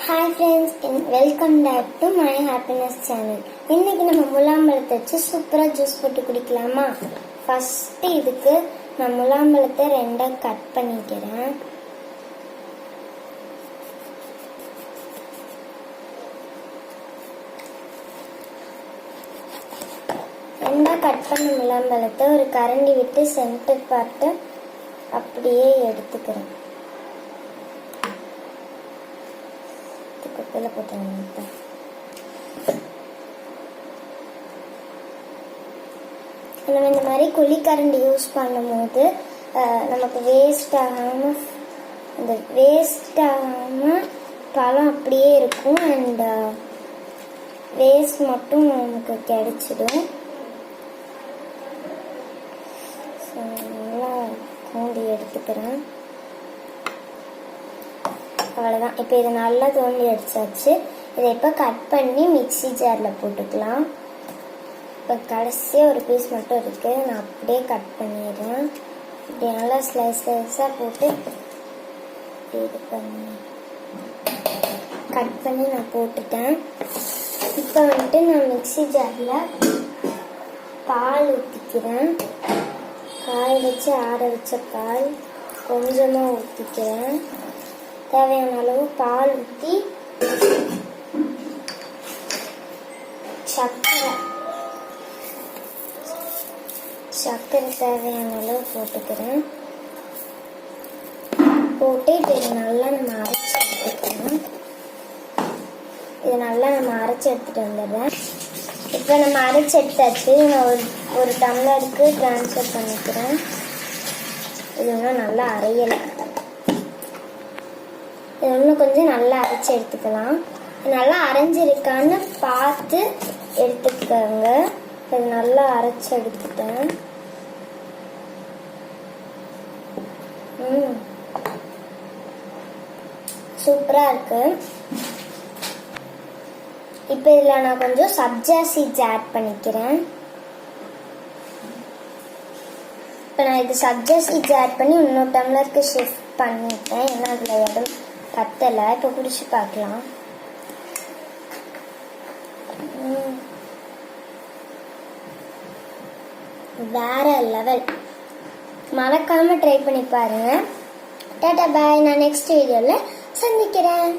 Hi friends, welcome back to my happiness channel. இன்னைக்கு நம்ம முலாம்பழத்தை வச்சு சூப்பரா ஜூஸ் போட்டு குடிக்கலாமா? ஃபர்ஸ்ட் இதுக்கு நான் முலாம்பழத்தை ரெண்டா கட் பண்ணிக்கிறேன். ரெண்டா கட் பண்ண முலாம்பழத்தை ஒரு கரண்டி விட்டு சென்டர் பார்ட் அப்படியே எடுத்துக்கிறேன். குப்பையில போட்டேன். நம்ம இந்த மாதிரி குழிக்கரண்டி யூஸ் பண்ணும்போது நமக்கு வேஸ்ட் ஆகாம பழம் அப்படியே இருக்கும். அண்ட் வேஸ்ட் மட்டும் நமக்கு கிடைச்சிடும். நல்லா தோண்டி எடுத்துக்கிறேன். அவ்வளோதான். இப்போ இதை நல்லா தோண்டி அடிச்சாச்சு. இதை இப்போ கட் பண்ணி மிக்சி ஜாரில் போட்டுக்கலாம். இப்போ கடைசியாக ஒரு பீஸ் மட்டும் இருக்குது, நான் அப்படியே கட் பண்ணிடுறேன். இப்படி நல்லா ஸ்லைஸாக போட்டு இது பண்ணி கட் பண்ணி நான் போட்டுட்டேன். இப்போ வந்துட்டு நான் மிக்சி ஜாரில் பால் ஊற்றிக்கிறேன். காய வச்சு ஆற வச்ச பால் கொஞ்சமாக ஊற்றிக்கிறேன். தேவையான அளவு பால் ஊற்றி சர்க்கரை தேவையான அளவு போட்டுக்கிறேன். போட்டு இது நல்லா நம்ம அரைச்சி எடுத்துக்கிறோம். இது நல்லா நம்ம அரைச்சி எடுத்துட்டு வந்துடுறேன். இப்போ நம்ம அரைச்சி எடுத்தாச்சு. நான் ஒரு டம்ளருக்கு ட்ரான்ஸ்ஃபர் பண்ணிக்கிறேன். இது இன்னும் நல்லா அரையலை. இது இன்னும் கொஞ்சம் நல்லா அரைச்சி எடுத்துக்கலாம். நல்லா அரைஞ்சிருக்கான்னு பார்த்து எடுத்துக்கோங்க. இது நல்லா அரைச்சி எடுத்துட்டேன். சூப்பரா இருக்கு. இப்போ இதில் நான் கொஞ்சம் சப்ஜா சீட்ஸ் ஆட் பண்ணிக்கிறேன். இப்போ நான் இது சப்ஜா சீட்ஸ் ஆட் பண்ணி இன்னொரு டம்ளருக்கு ஷிஃப்ட் பண்ணிட்டேன். ஏன்னா அதில் இடம் பத்தலை. இப்போ குடிச்சு பார்க்கலாம். வேற லெவல். மறக்காம ட்ரை பண்ணி பாருங்க. டாடா பாய். நான் நெக்ஸ்ட் வீடியோவில் சந்திக்கிறேன்.